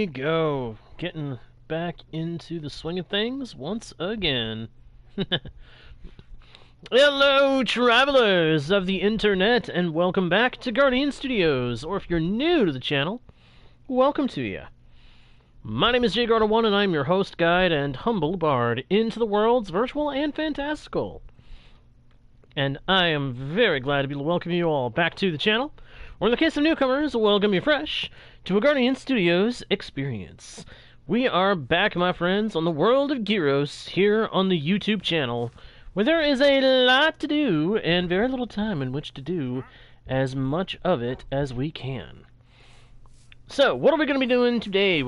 we go. Getting back into the swing of things once again. Hello, travelers of the internet, and welcome back to Guardian Studios. Or if you're new to the channel, welcome to you. My name is JGarda1, and I'm your host, guide, and humble bard into the worlds virtual and fantastical. And I am very glad to be able to welcome you all back to the channel, or in the case of newcomers, welcome you fresh to a Guardian Studios experience. We are back, my friends, on the world of Gyros here on the YouTube channel, where there is a lot to do and very little time in which to do as much of it as we can. So, what are we going to be doing today?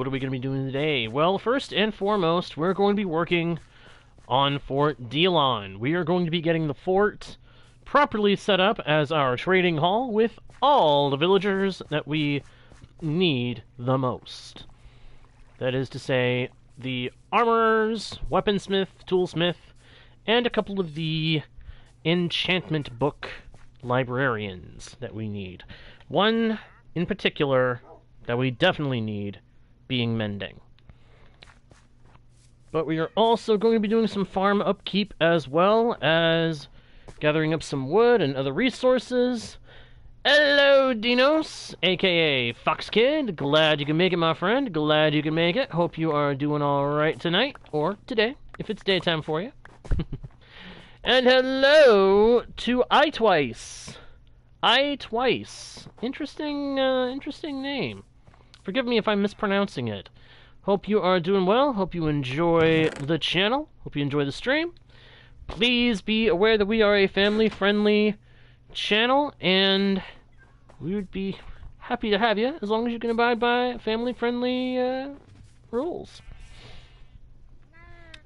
Well, first and foremost, we're going to be working on Fort Delon. We are going to be getting the fort properly set up as our trading hall with all the villagers that we need the most. That is to say, the armorers, weaponsmith, toolsmith, and a couple of the enchantment book librarians that we need. One in particular that we definitely need being mending. But we are also going to be doing some farm upkeep as well as gathering up some wood and other resources. Hello, Dinos, aka Fox Kid. Glad you can make it, my friend. Glad you can make it. Hope you are doing alright tonight, or today, if it's daytime for you. And hello to I-Twice. I-Twice. Interesting name. Forgive me if I'm mispronouncing it. Hope you are doing well. Hope you enjoy the channel. Hope you enjoy the stream. Please be aware that we are a family-friendly channel, and we would be happy to have you as long as you can abide by family-friendly rules.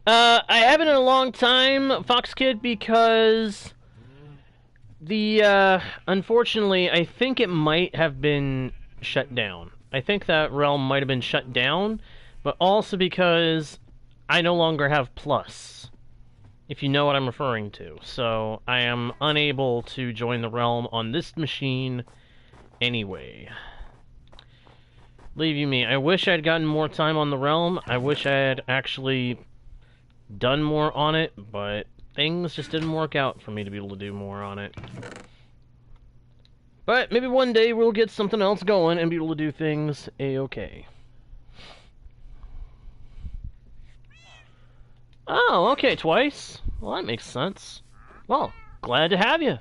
I haven't in a long time, Fox Kid, because unfortunately, I think it might have been shut down. I think that realm might have been shut down, but also because I no longer have Plus, if you know what I'm referring to. So I am unable to join the realm on this machine anyway. Believe you me, I wish I'd gotten more time on the realm. I wish I had actually done more on it, but things just didn't work out for me to be able to do more on it. But maybe one day we'll get something else going and be able to do things a-okay. Oh, okay, Twice. Well, that makes sense. Well, glad to have you.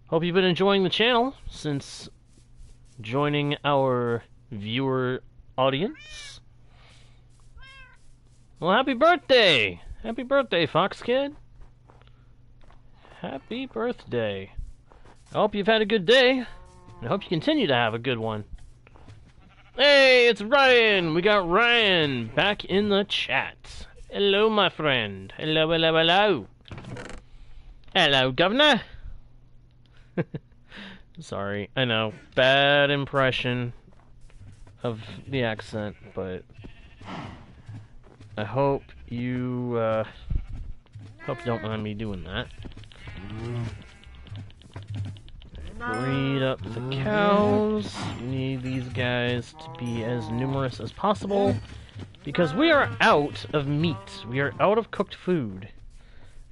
Hope you've been enjoying the channel since joining our viewer audience. Well, happy birthday! Happy birthday, Fox Kid. Happy birthday. I hope you've had a good day, and I hope you continue to have a good one. Hey, it's Ryan! We got Ryan back in the chat. Hello, my friend. Hello, hello, hello. Hello, Governor. Sorry, I know. Bad impression of the accent, but I hope you don't mind me doing that. Breed up the cows. We need these guys to be as numerous as possible, because we are out of meat. We are out of cooked food.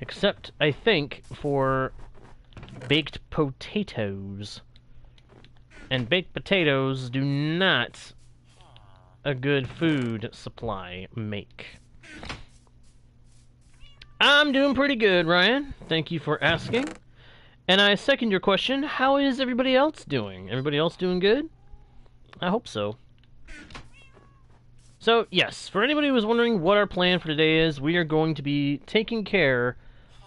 Except, I think, for baked potatoes. And baked potatoes do not a good food supply make. I'm doing pretty good, Ryan. Thank you for asking. And I second your question. How is everybody else doing? Everybody else doing good? I hope so. So, yes, for anybody who was wondering what our plan for today is, we are going to be taking care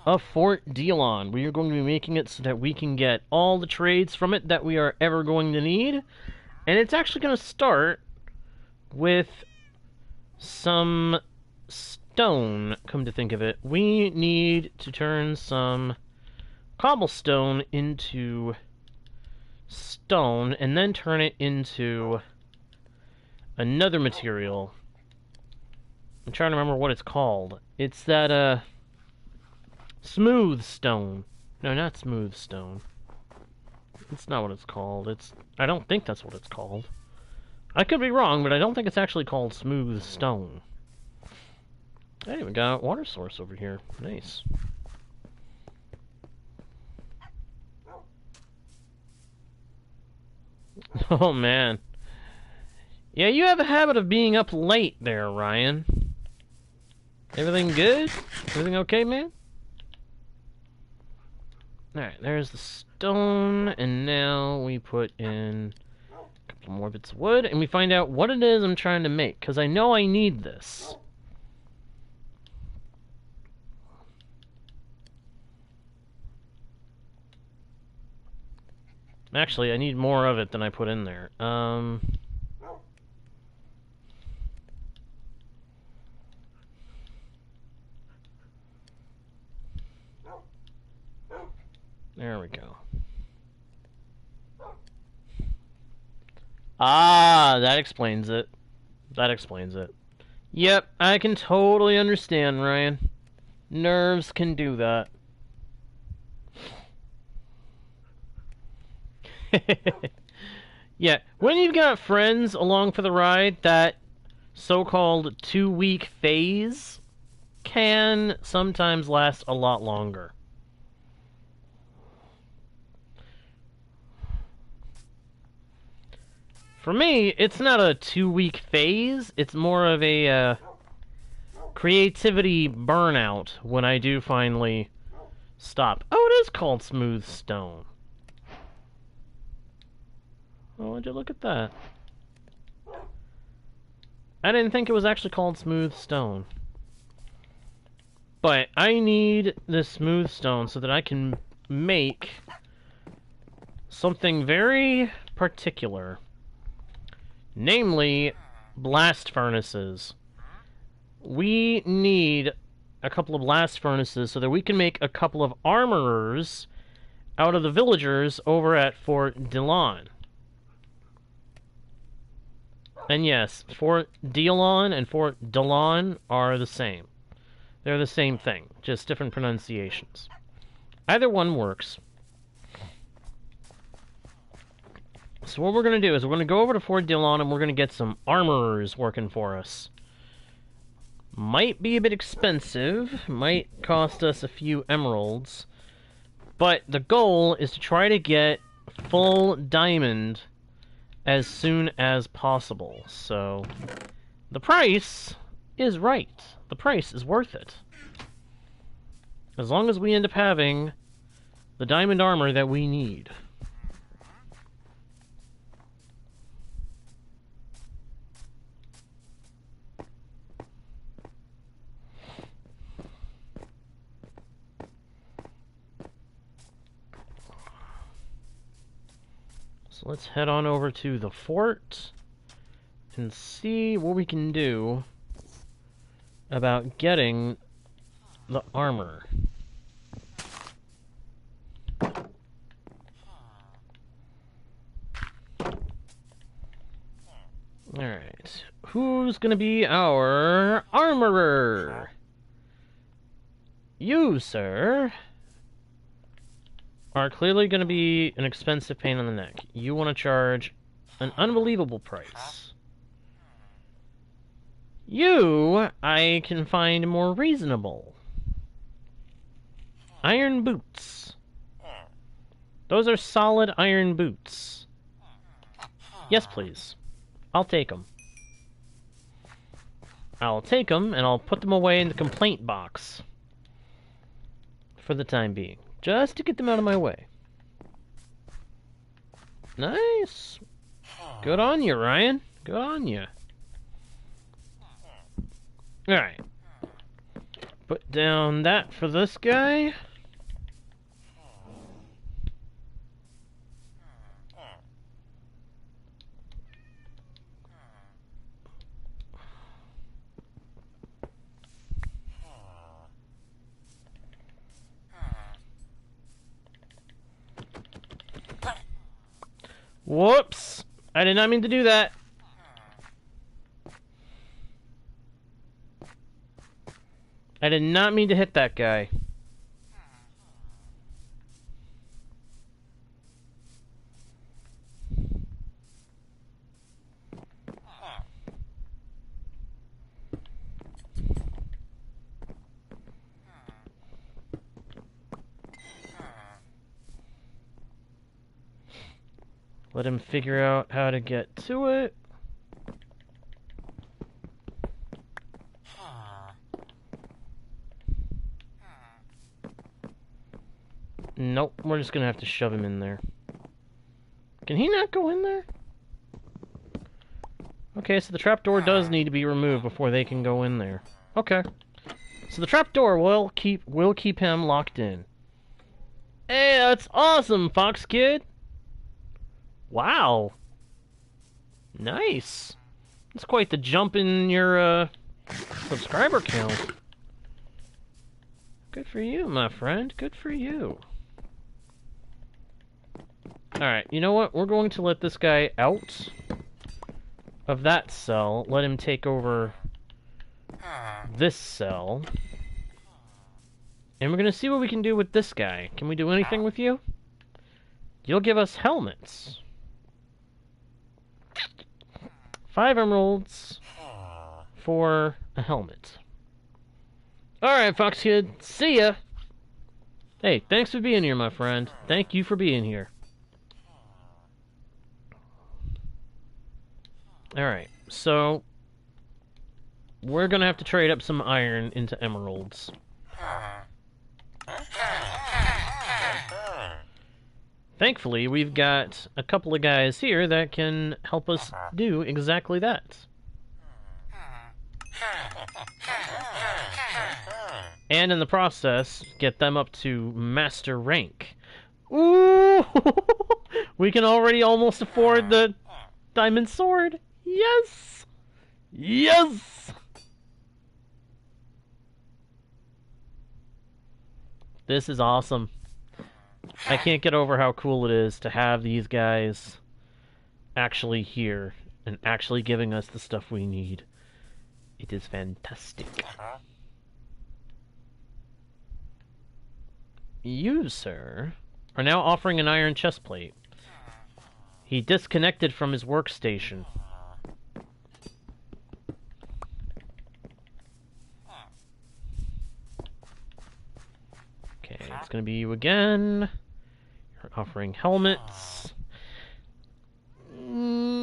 of Fort Delon. We are going to be making it so that we can get all the trades from it that we are ever going to need. And it's actually going to start with some stone, come to think of it. We need to turn some cobblestone into stone, and then turn it into another material. I'm trying to remember what it's called. It's that, smooth stone. No, not smooth stone. It's not what it's called. I don't think that's what it's called. I could be wrong, but I don't think it's actually called smooth stone. Hey, we got a water source over here. Nice. Oh, man. Yeah, you have a habit of being up late there, Ryan. Everything good? Everything okay, man? Alright, there's the stone, and now we put in a couple more bits of wood, and we find out what it is I'm trying to make, because I know I need this. Actually, I need more of it than I put in there. There we go. Ah, that explains it. That explains it. Yep, I can totally understand, Ryan. Nerves can do that. Yeah, when you've got friends along for the ride, that so-called 2-week phase can sometimes last a lot longer. For me, it's not a 2-week phase, it's more of a creativity burnout when I do finally stop. Oh, it is called smooth stone. Oh, would you look at that? I didn't think it was actually called smooth stone. But I need this smooth stone so that I can make something very particular. Namely, blast furnaces. We need a couple of blast furnaces so that we can make a couple of armorers out of the villagers over at Fort Dillon. And yes, Fort Dillon and Fort Dillon are the same. They're the same thing, just different pronunciations. Either one works. So what we're going to do is we're going to go over to Fort Dillon and we're going to get some armorers working for us. Might be a bit expensive, might cost us a few emeralds, but the goal is to try to get full diamond as soon as possible. So the price is right. The price is worth it. As long as we end up having the diamond armor that we need. So let's head on over to the fort and see what we can do about getting the armor. Alright, who's gonna be our armorer? You, sir, are clearly gonna be an expensive pain in the neck. You want to charge an unbelievable price. You, I can find more reasonable. Iron boots. Those are solid iron boots. Yes, please. I'll take them. I'll take them, and I'll put them away in the complaint box. For the time being. Just to get them out of my way. Nice. Good on you, Ryan. Good on you. Alright. Put down that for this guy. Whoops! I did not mean to do that. I did not mean to hit that guy. Let him figure out how to get to it. Nope, we're just gonna have to shove him in there. Can he not go in there? Okay, so the trapdoor does need to be removed before they can go in there. Okay. So the trapdoor will keep him locked in. Hey, that's awesome, Fox Kid! Wow. Nice. That's quite the jump in your, subscriber count. Good for you, my friend. Good for you. Alright, you know what? We're going to let this guy out of that cell. Let him take over this cell. And we're going to see what we can do with this guy. Can we do anything with you? You'll give us helmets. 5 emeralds for a helmet. Alright, Fox Kid. See ya! Hey, thanks for being here, my friend. Thank you for being here. Alright, so we're gonna have to trade up some iron into emeralds. Thankfully, we've got a couple of guys here that can help us do exactly that. And in the process, get them up to master rank. Ooh! We can already almost afford the diamond sword. Yes! Yes! This is awesome. I can't get over how cool it is to have these guys actually here and actually giving us the stuff we need. It is fantastic. You, sir, are now offering an iron chestplate. He disconnected from his workstation. Okay, it's gonna be you again. You're offering helmets. No,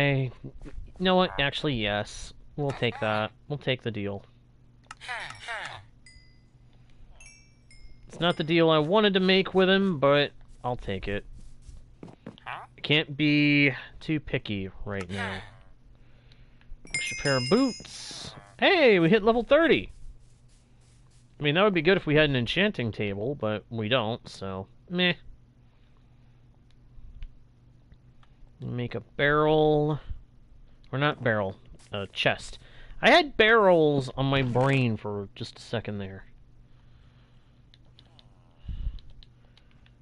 you know what? Actually, yes. We'll take that. We'll take the deal. It's not the deal I wanted to make with him, but I'll take it. I can't be too picky right now. Extra pair of boots. Hey, we hit level 30! I mean, that would be good if we had an enchanting table, but we don't, so meh. Make a barrel. Or not barrel, a chest. I had barrels on my brain for just a second there.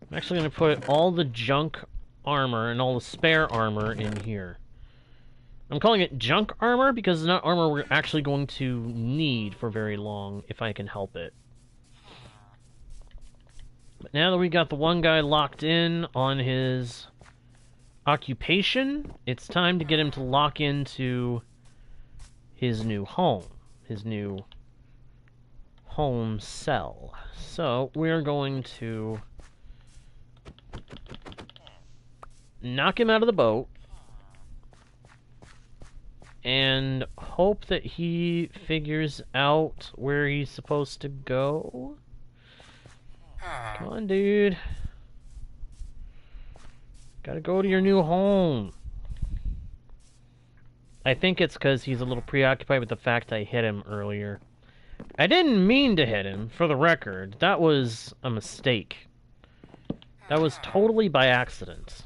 I'm actually going to put all the junk armor and all the spare armor in here. I'm calling it junk armor because it's not armor we're actually going to need for very long, if I can help it. But now that we got the one guy locked in on his occupation, it's time to get him to lock into his new home. His new home cell. So, we're going to knock him out of the boat and hope that he figures out where he's supposed to go. Come on, dude. Gotta go to your new home. I think it's because he's a little preoccupied with the fact I hit him earlier. I didn't mean to hit him, for the record. That was a mistake. That was totally by accident.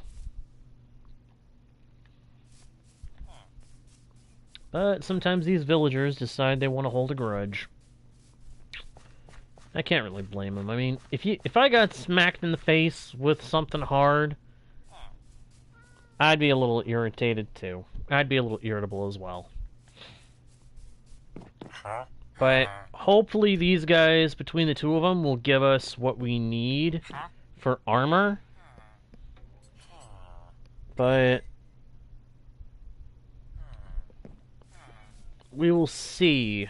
But sometimes these villagers decide they want to hold a grudge. I can't really blame them. I mean, if I got smacked in the face with something hard, I'd be a little irritated too. I'd be a little irritable as well. But hopefully these guys, between the two of them, will give us what we need for armor. But we will see.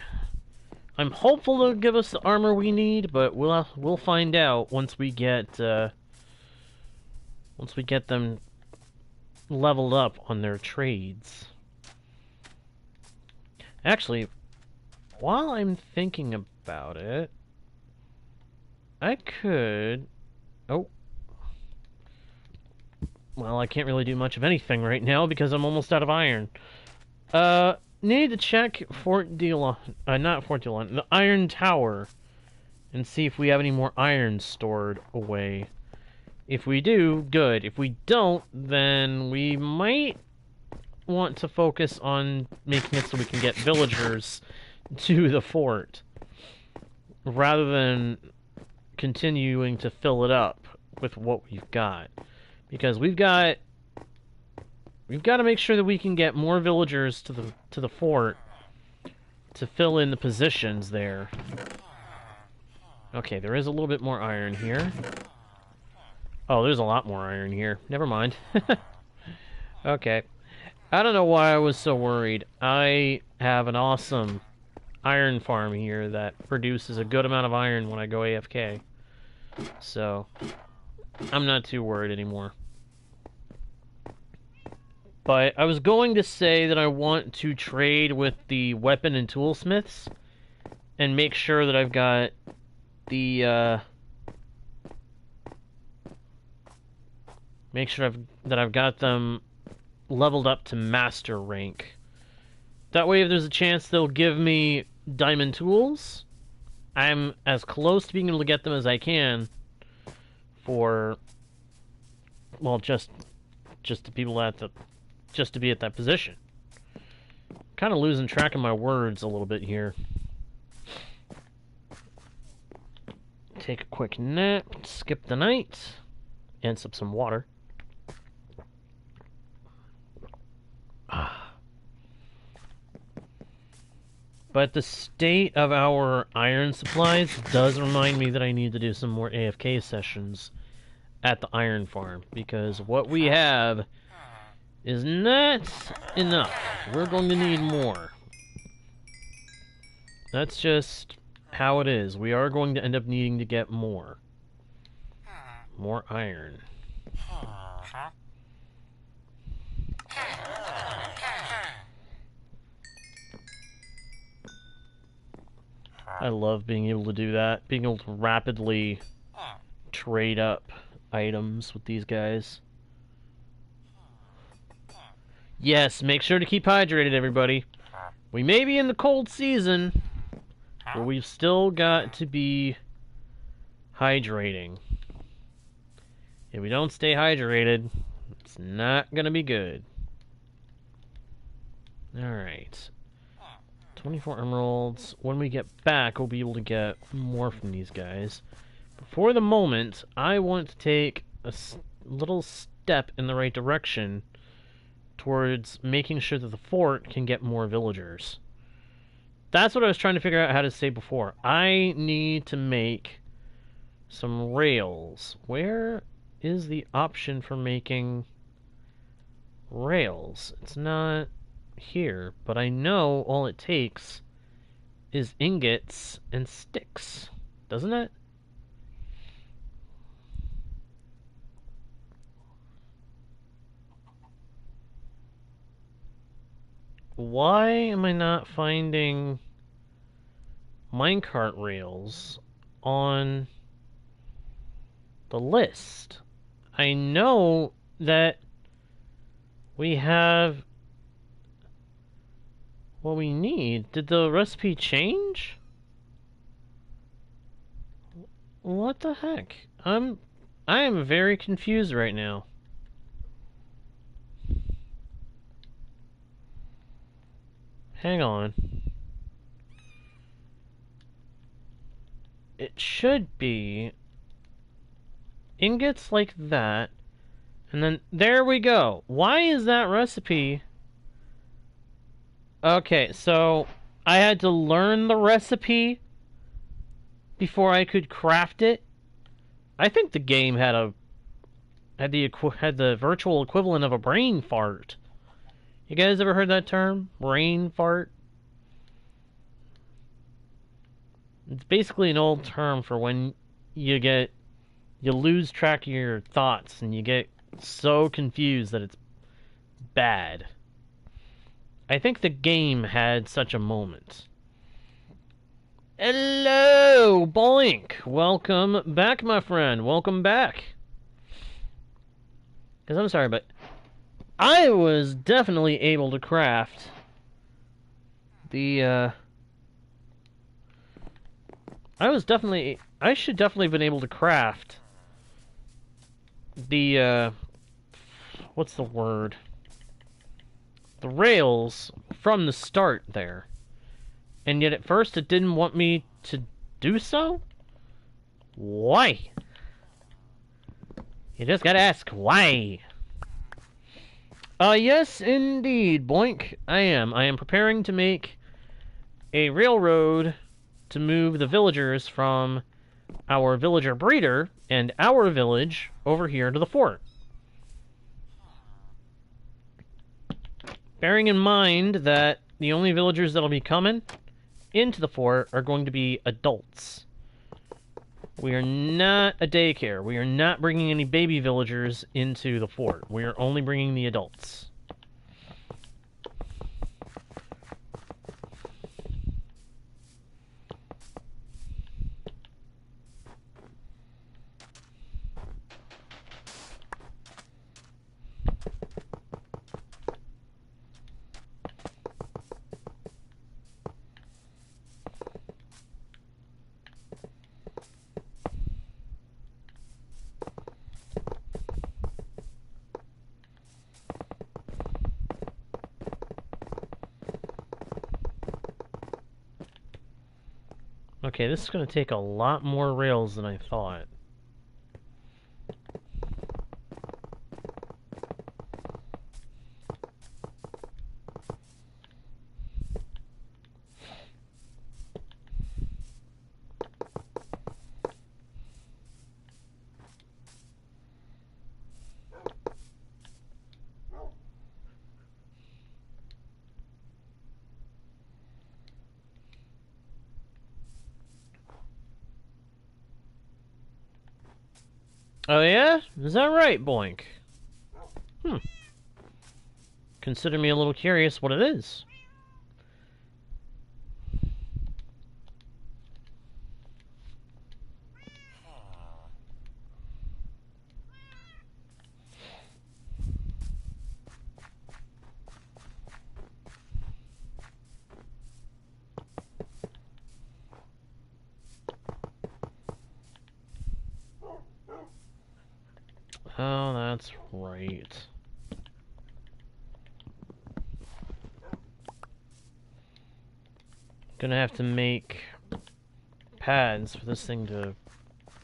I'm hopeful they'll give us the armor we need, but we'll find out once we get Once we get them leveled up on their trades. Actually, while I'm thinking about it, I could... Oh. Well, I can't really do much of anything right now because I'm almost out of iron. Need to check not Fort Dillon, the Iron Tower, and see if we have any more iron stored away. If we do, good. If we don't, then we might want to focus on making it so we can get villagers to the fort, rather than continuing to fill it up with what we've got. Because we've got to make sure that we can get more villagers to the fort to fill in the positions there. Okay, there is a little bit more iron here. Oh, there's a lot more iron here. Never mind. Okay. I don't know why I was so worried. I have an awesome iron farm here that produces a good amount of iron when I go AFK. So, I'm not too worried anymore. But I was going to say that I want to trade with the weapon and toolsmiths and make sure that I've got the that I've got them leveled up to master rank. That way, if there's a chance they'll give me diamond tools, I'm as close to being able to get them as I can for, well, just to people just to be at that position. Kind of losing track of my words a little bit here. Take a quick nap, skip the night, and sip some water. But the state of our iron supplies does remind me that I need to do some more AFK sessions at the iron farm, because what we have is not enough. We're going to need more. That's just how it is. We are going to end up needing to get more. More iron. I love being able to do that. Being able to rapidly trade up items with these guys. Yes, make sure to keep hydrated, everybody. We may be in the cold season, but we've still got to be hydrating. If we don't stay hydrated, it's not gonna be good. Alright. 24 emeralds. When we get back, we'll be able to get more from these guys. But for the moment, I want to take a little step in the right direction towards making sure that the fort can get more villagers. That's what I was trying to figure out how to say before. I need to make some rails. Where is the option for making rails? It's not here, but I know all it takes is ingots and sticks, doesn't it? Why am I not finding minecart rails on the list? I know that we have what we need. Did the recipe change? What the heck? I am very confused right now. Hang on. It should be ingots like that, and then there we go. Why is that recipe? Okay, so I had to learn the recipe before I could craft it. I think the game had the virtual equivalent of a brain fart. You guys ever heard that term? Brain fart? It's basically an old term for when you lose track of your thoughts and you get so confused that it's bad. I think the game had such a moment. Hello, Boink! Welcome back, my friend. Welcome back. Because I'm sorry, but I was definitely able to craft the, I should definitely have been able to craft the, what's the word? The rails from the start there. And yet at first it didn't want me to do so? Why? You just gotta ask, why? Yes, indeed, Boink. I am preparing to make a railroad to move the villagers from our villager breeder and our village over here to the fort. Bearing in mind that the only villagers that'll be coming into the fort are going to be adults. We are not a daycare. We are not bringing any baby villagers into the fort. We are only bringing the adults. Okay, this is going to take a lot more rails than I thought. Oh yeah? Is that right, Boink? Consider me a little curious what it is. Oh, that's right. Gonna have to make pads for this thing to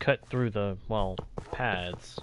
cut through the, well, pads.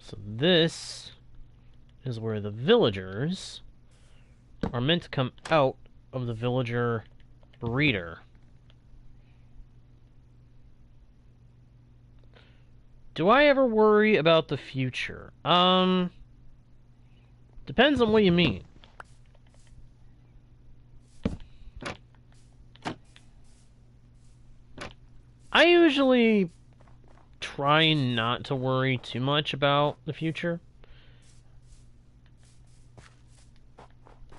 So this is where the villagers are meant to come out of the villager breeder. Do I ever worry about the future? Depends on what you mean. I usually try not to worry too much about the future.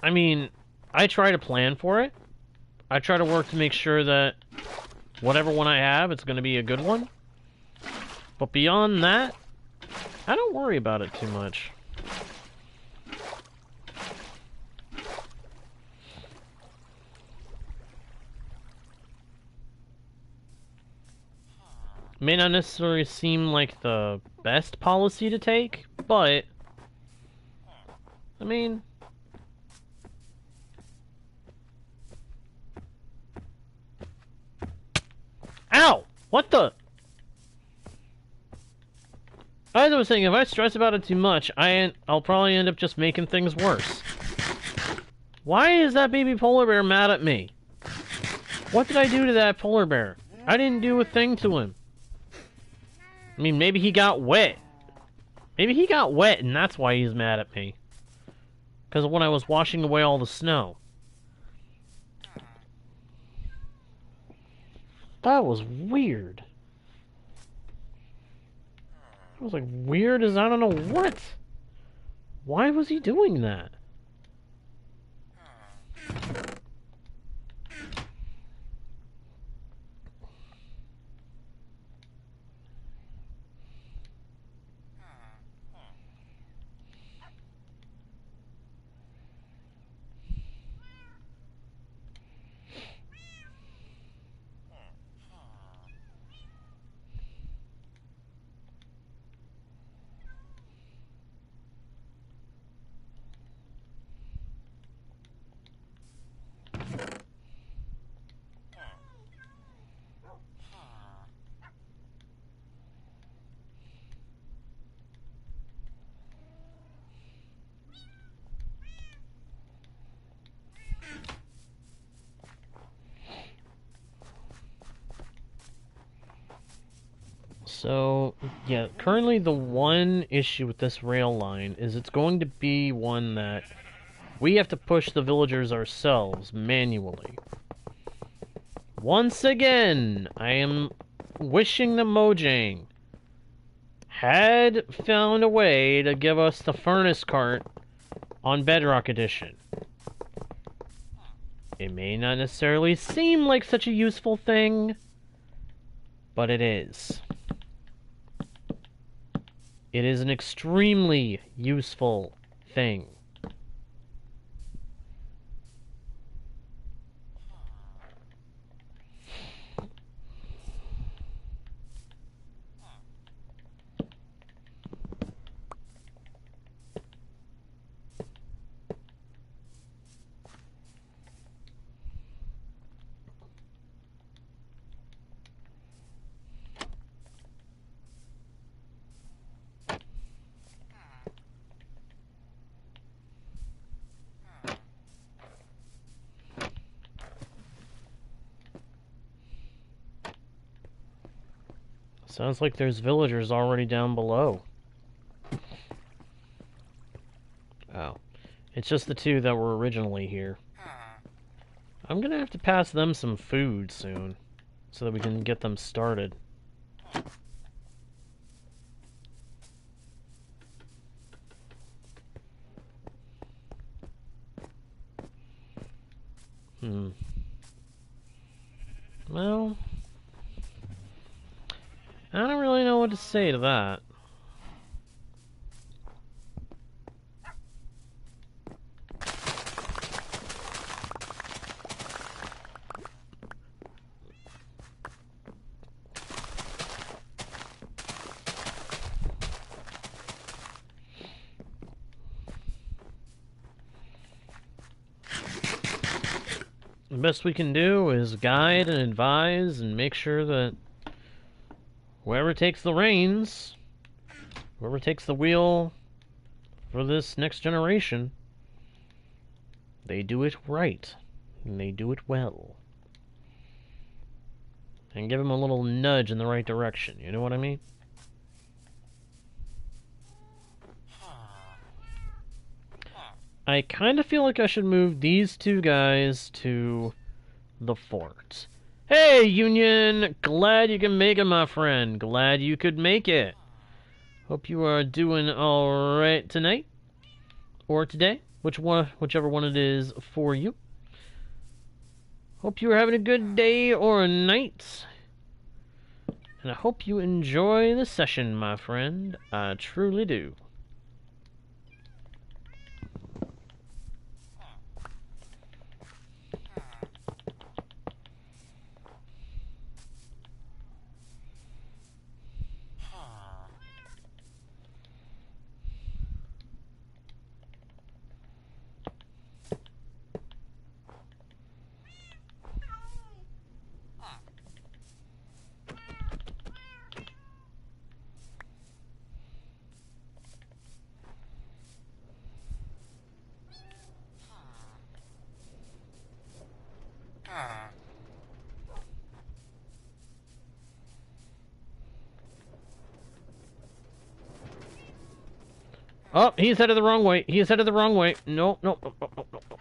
I mean, I try to plan for it. I try to work to make sure that whatever one I have, it's going to be a good one. But beyond that, I don't worry about it too much. May not necessarily seem like the best policy to take, but I mean, ow! What the? As I was saying, if I stress about it too much, I'll probably end up just making things worse. Why is that baby polar bear mad at me? What did I do to that polar bear? I didn't do a thing to him. I mean, maybe he got wet. Maybe he got wet and that's why he's mad at me. Because of when I was washing away all the snow. That was weird. It was like weird as I don't know what. Why was he doing that? So, yeah, currently the one issue with this rail line is it's going to be one that we have to push the villagers ourselves, manually. Once again, I am wishing that Mojang had found a way to give us the furnace cart on Bedrock Edition. It may not necessarily seem like such a useful thing, but it is. It is an extremely useful thing. Sounds like there's villagers already down below. Oh. It's just the two that were originally here. I'm gonna have to pass them some food soon, so that we can get them started. Well, I don't really know what to say to that. The best we can do is guide and advise and make sure that whoever takes the reins Whoever takes the wheel for this next generation, they do it right. And they do it well. And give them a little nudge in the right direction, you know what I mean? I kind of feel like I should move these two guys to the fort. Hey, Union! Glad you can make it, my friend. Glad you could make it. Hope you are doing alright tonight. Or today. Whichever one it is for you. Hope you are having a good day or a night. And I hope you enjoy the session, my friend. I truly do. Oh, he's headed the wrong way. He's headed the wrong way. No, no, no, no, no, no.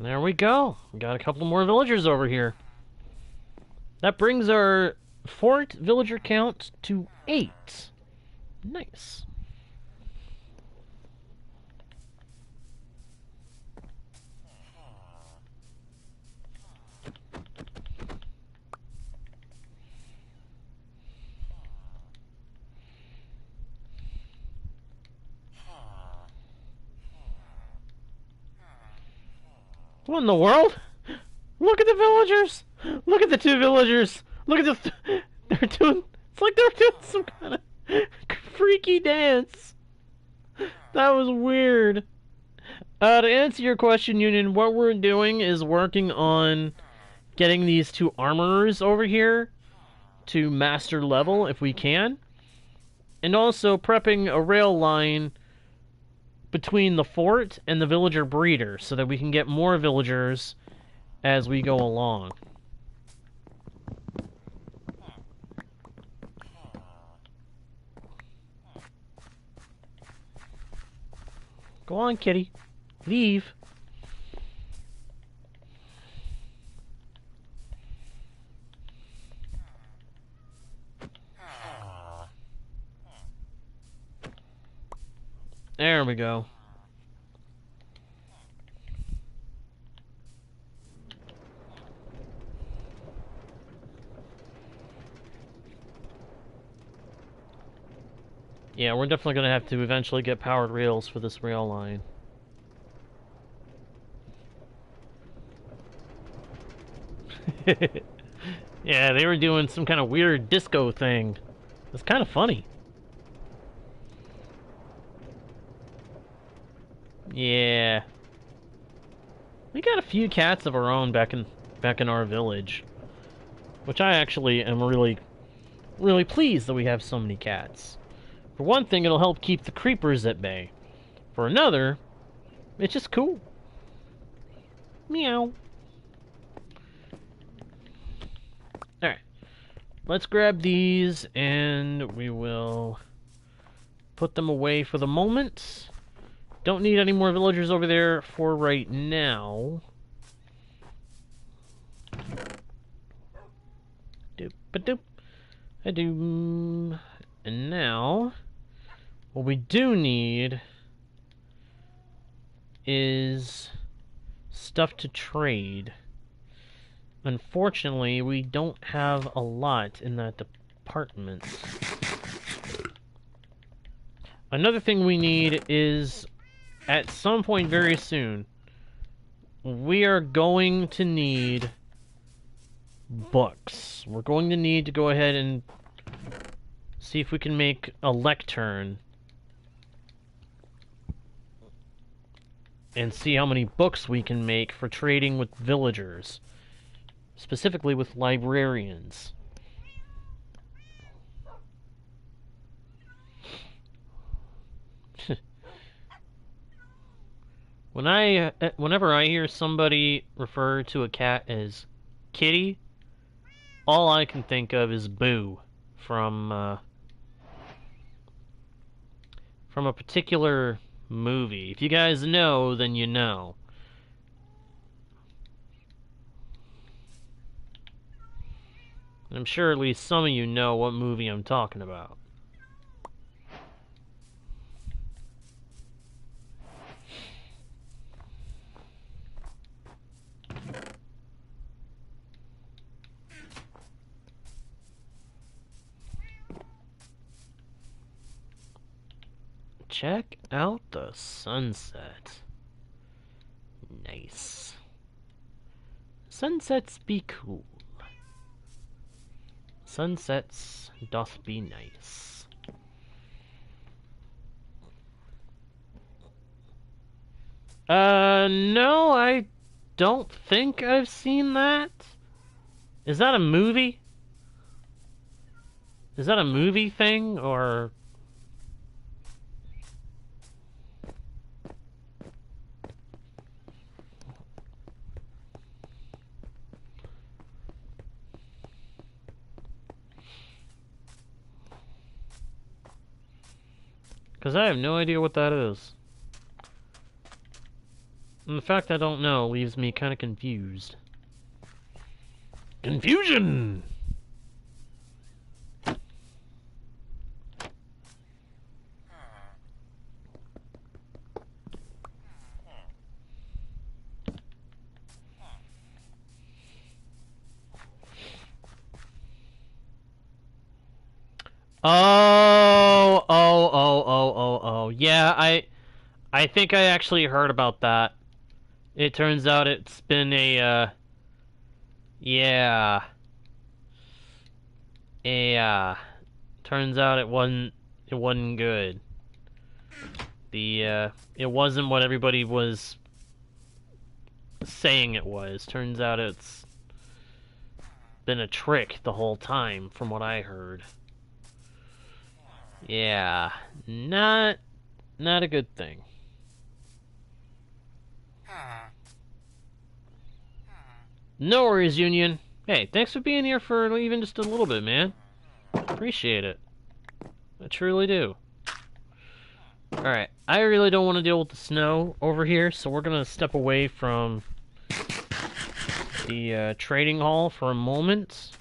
And there we go. We got a couple more villagers over here. That brings our fort villager count to 8. Nice. What in the world? Look at the villagers! Look at the two villagers! Look at the... They're doing... It's like they're doing some kind of freaky dance. That was weird. To answer your question, Union, what we're doing is working on getting these two armorers over here to master level, if we can. And also prepping a rail line between the fort and the villager breeder so that we can get more villagers as we go along. Go on, kitty. Leave. There we go. Yeah, we're definitely going to have to eventually get powered rails for this rail line. Yeah, they were doing some kind of weird disco thing. It's kind of funny. Yeah. We got a few cats of our own back in our village. Which I actually am really pleased that we have so many cats. For one thing, it'll help keep the creepers at bay. For another, it's just cool. Meow. Alright. Let's grab these and we will put them away for the moment. Don't need any more villagers over there for right now. Doop-a-doop. A-doom. And now, what we do need is stuff to trade. Unfortunately, we don't have a lot in that department. Another thing we need is, at some point very soon, we are going to need books. We're going to need to go ahead and see if we can make a lectern and see how many books we can make for trading with villagers, specifically with librarians. Whenever I hear somebody refer to a cat as Kitty, all I can think of is Boo from a particular movie. If you guys know, then you know. I'm sure at least some of you know what movie I'm talking about. Check out the sunset. Nice. Sunsets be cool. Sunsets doth be nice. No, I don't think I've seen that. Is that a movie? Is that a movie thing, or... Because I have no idea what that is. And the fact I don't know leaves me kind of confused. Confusion! Oh. Yeah, I think I actually heard about that. It turns out it's been a, yeah. Turns out it wasn't good. It wasn't what everybody was saying it was. Turns out it's been a trick the whole time, from what I heard. Yeah, not a good thing. No worries, Union. Hey, thanks for being here for even just a little bit, man. Appreciate it. I truly do. Alright, I really don't want to deal with the snow over here, so we're gonna step away from the trading hall for a moment.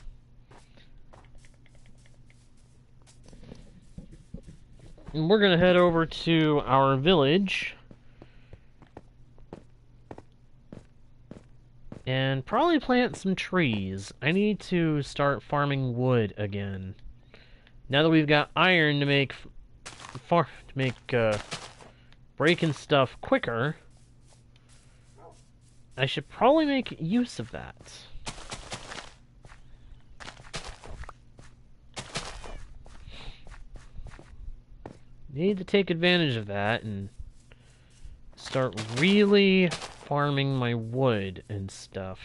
And we're gonna head over to our village and probably plant some trees. I need to start farming wood again. Now that we've got iron to make breaking stuff quicker, I should probably make use of that. Need to take advantage of that and start really farming my wood and stuff.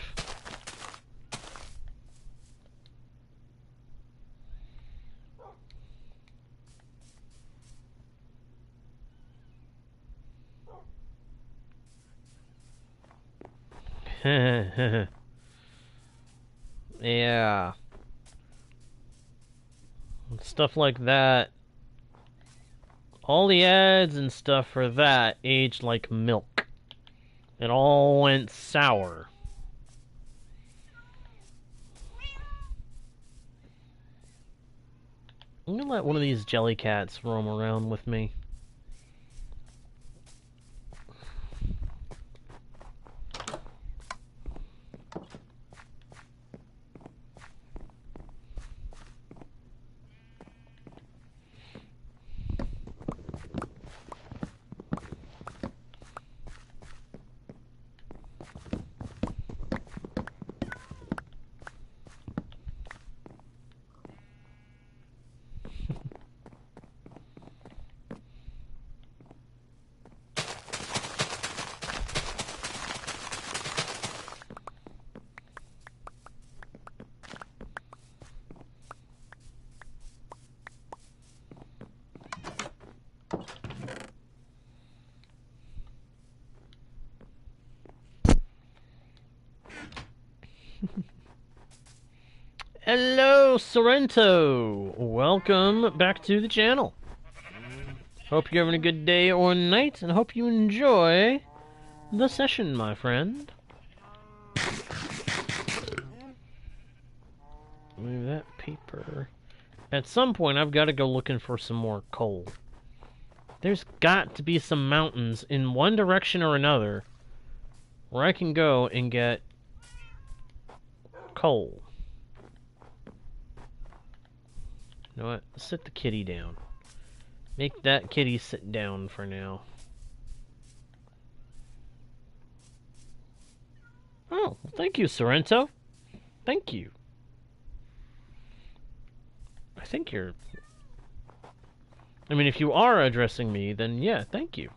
Yeah. Stuff like that. All the ads and stuff for that aged like milk. It all went sour. I'm gonna let one of these jelly cats roam around with me. Hello, Sorrento! Welcome back to the channel. Hope you're having a good day or night, and hope you enjoy the session, my friend. Move that paper. At some point, I've got to go looking for some more coal. There's got to be some mountains in one direction or another where I can go and get coal. You know what? Sit the kitty down. Make that kitty sit down for now. Oh, well, thank you, Sorrento. Thank you. I think you're... I mean, if you are addressing me, then yeah, thank you.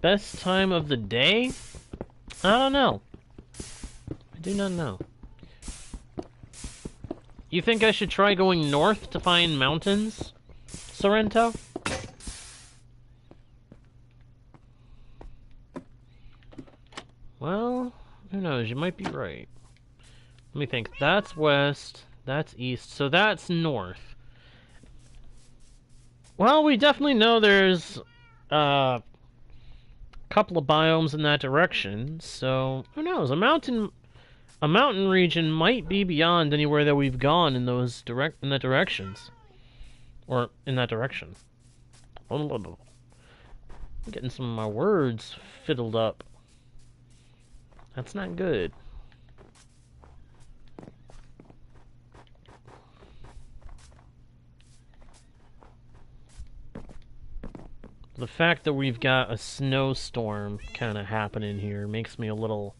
Best time of the day? I don't know. I do not know. You think I should try going north to find mountains, Sorrento? Well, who knows? You might be right. Let me think. That's west. That's east. So that's north. Well, we definitely know there's couple of biomes in that direction, so who knows? A mountain region might be beyond anywhere that we've gone in those directions, or in that direction. I'm getting some of my words fiddled up. That's not good. The fact that we've got a snowstorm kind of happening here makes me a little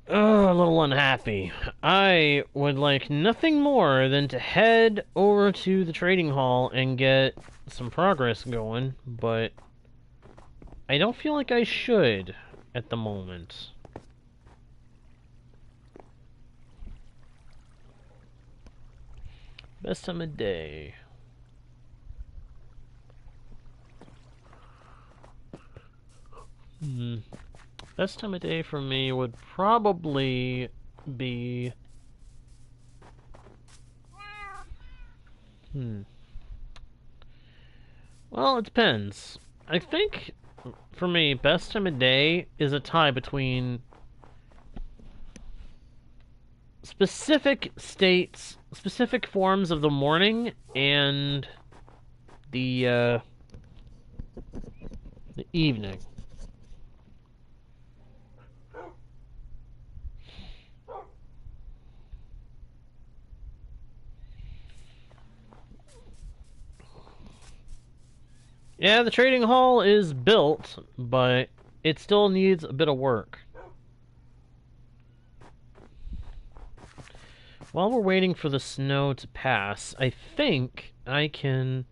unhappy. I would like nothing more than to head over to the trading hall and get some progress going, but I don't feel like I should at the moment. Best time of day. Best time of day for me would probably be... Well, it depends. I think for me, best time of day is a tie between specific states, specific forms of the morning and the evening. Yeah, the trading hall is built, but it still needs a bit of work. While we're waiting for the snow to pass, I think I can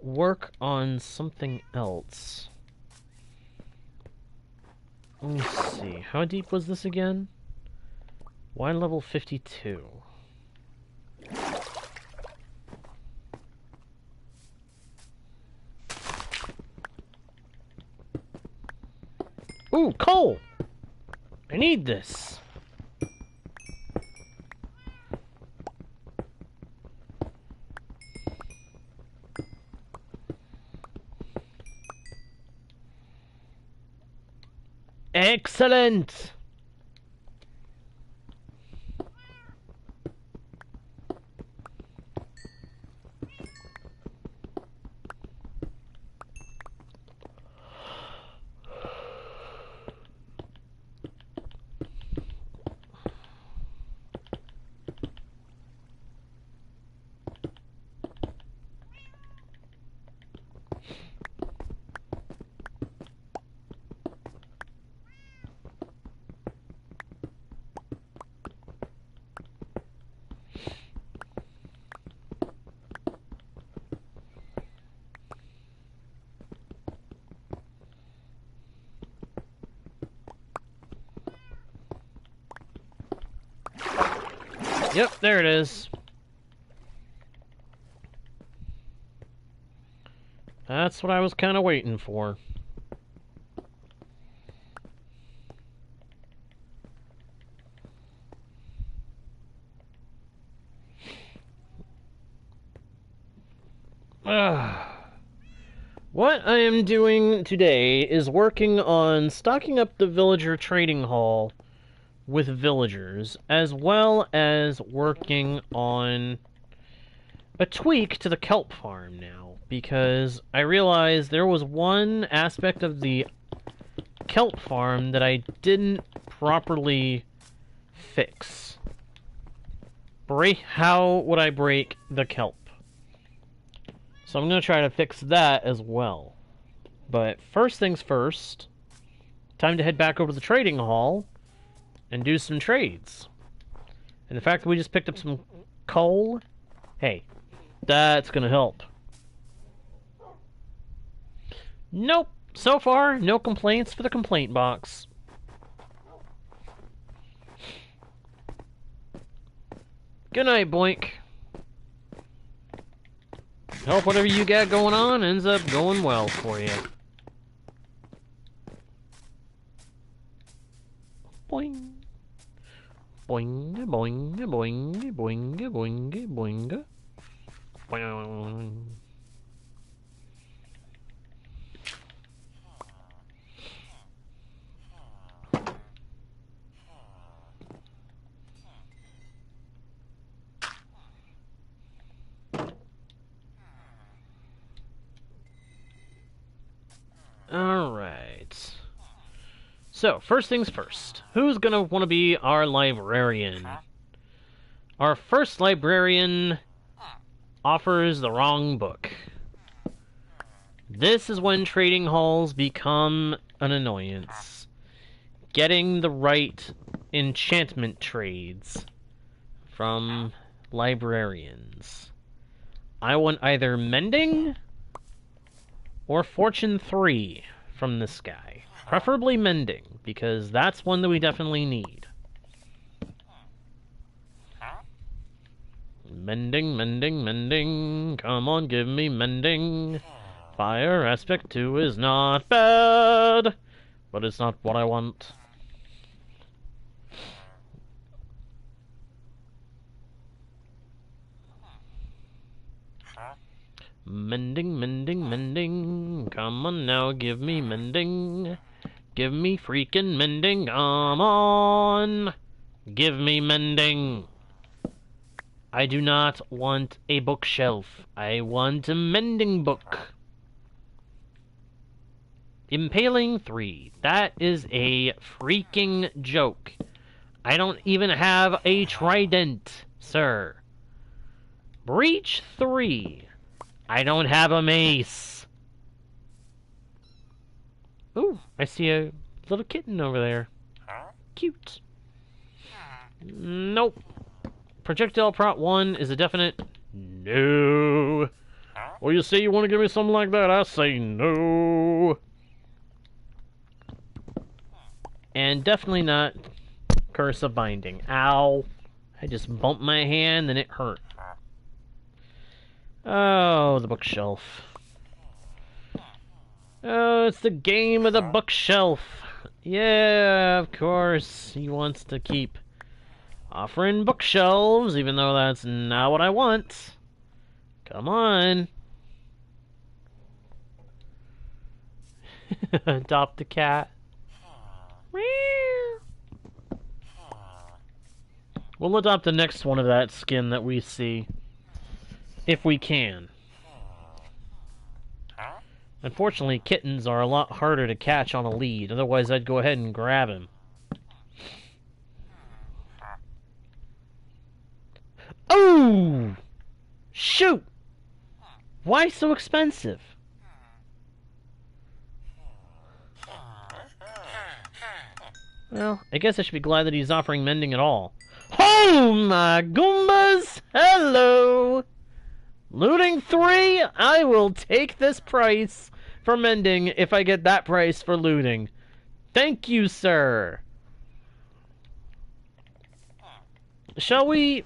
work on something else. Let me see. How deep was this again? Wine level 52. Ooh, coal! I need this. Excellent! Yep, there it is. That's what I was kind of waiting for. What I am doing today is working on stocking up the villager trading hall with villagers, as well as working on a tweak to the kelp farm now, because I realized there was one aspect of the kelp farm that I didn't properly fix. How would I break the kelp? So I'm going to try to fix that as well. But first things first, time to head back over to the trading hall and do some trades. And the fact that we just picked up some coal, hey, that's going to help. Nope. So far, no complaints for the complaint box. Good night, Boink. Hope whatever you got going on ends up going well for you. Boing. Boing, boing, boing, boing, boing, boing. Boing. Alright. So, first things first. Who's gonna want to be our librarian? Our first librarian offers the wrong book. This is when trading halls become an annoyance. Getting the right enchantment trades from librarians. I want either mending or fortune 3 from this guy. Preferably mending, because that's one that we definitely need. Mending, mending, mending. Come on, give me mending. Fire aspect 2 is not bad, but it's not what I want. Mending, mending, mending. Come on now, give me mending. Give me freaking mending. Come on. Give me mending. I do not want a bookshelf. I want a mending book. Impaling 3. That is a freaking joke. I don't even have a trident, sir. Breach 3. I don't have a mace. Ooh, I see a little kitten over there. Cute. Nope. Projectile prot 1 is a definite no. Well, you say you want to give me something like that, I say no. And definitely not Curse of Binding. Ow. I just bumped my hand and it hurt. Oh, the bookshelf. Oh, it's the game of the bookshelf. Yeah, of course. He wants to keep offering bookshelves, even though that's not what I want. Come on. Adopt a cat. We'll adopt the next one of that skin that we see. If we can. Unfortunately, kittens are a lot harder to catch on a lead. Otherwise, I'd go ahead and grab him. Oh! Shoot! Why so expensive? Well, I guess I should be glad that he's offering mending at all. Oh my Goombas! Hello! Looting 3? I will take this price for mending if I get that price for looting. Thank you, sir. Shall we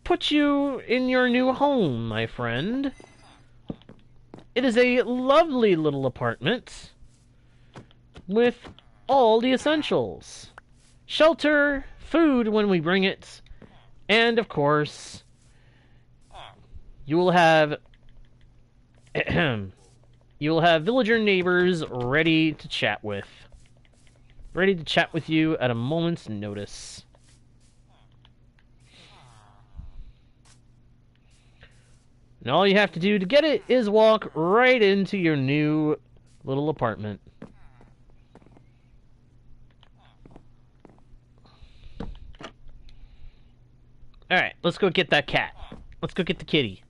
put you in your new home, my friend? It is a lovely little apartment with all the essentials. Shelter, food when we bring it, and of course, you will have villager neighbors ready to chat with. Ready to chat with you at a moment's notice. And all you have to do to get it is walk right into your new little apartment. Alright, let's go get that cat. Let's go get the kitty.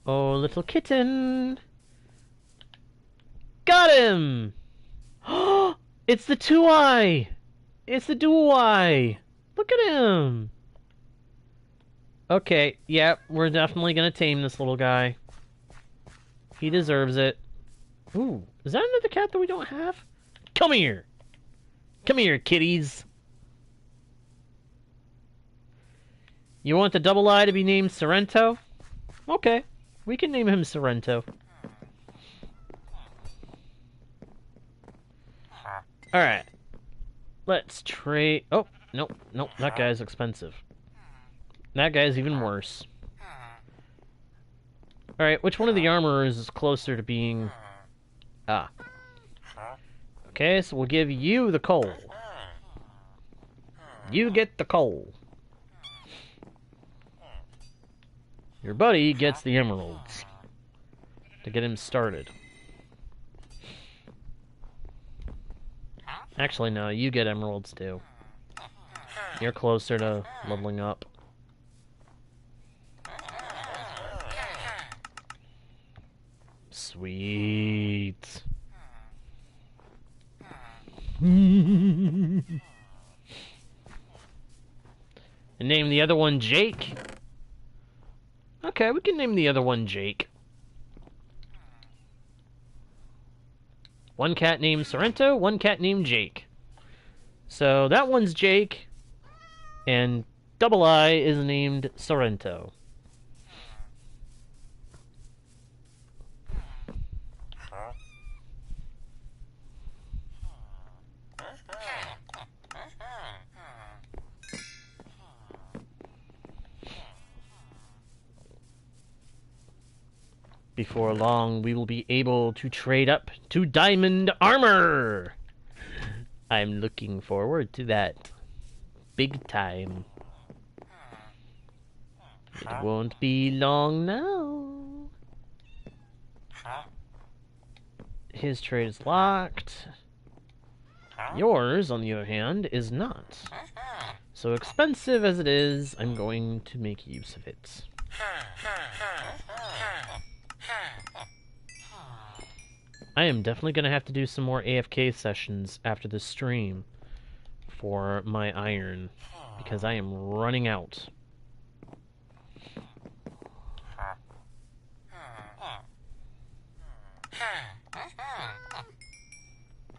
Oh, little kitten. Got him! It's the two-eye! It's the dual-eye! Look at him! Okay, yeah, we're definitely gonna tame this little guy. He deserves it. Ooh, is that another cat that we don't have? Come here! Come here, kitties! You want the double eye to be named Sorrento? Okay, we can name him Sorrento. Alright. Let's trade... Oh, nope, nope, that guy's expensive. That guy's even worse. Alright, which one of the armorers is closer to being... Ah. Okay, so we'll give you the coal. You get the coal. Your buddy gets the emeralds. To get him started. Actually, no, you get emeralds too. You're closer to leveling up. Sweet. And name the other one Jake. Okay, we can name the other one Jake. One cat named Sorrento, one cat named Jake. So that one's Jake, and Double I is named Sorrento. Before long, we will be able to trade up to diamond armor. I'm looking forward to that. Big time. It won't be long now. His trade is locked. Yours, on the other hand, is not. So expensive as it is, I'm going to make use of it. I am definitely going to have to do some more AFK sessions after this stream for my iron, because I am running out.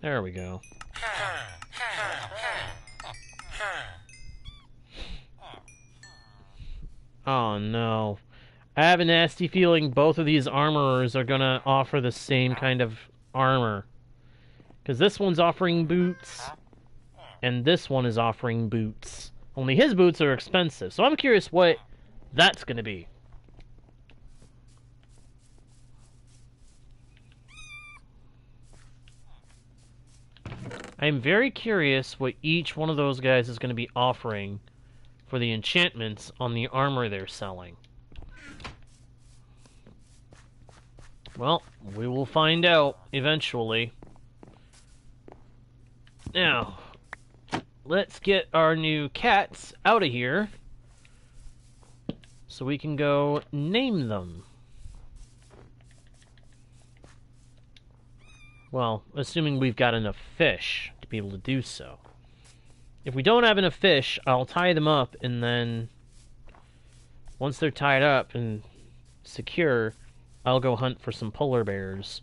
There we go. Oh no. I have a nasty feeling both of these armorers are gonna offer the same kind of armor. Because this one's offering boots, and this one is offering boots. Only his boots are expensive, so I'm curious what that's gonna be. I'm very curious what each one of those guys is going to be offering for the enchantments on the armor they're selling. Well, we will find out eventually. Now, let's get our new cats out of here so we can go name them. Well, assuming we've got enough fish to be able to do so. If we don't have enough fish, I'll tie them up, and then once they're tied up and secure, I'll go hunt for some polar bears.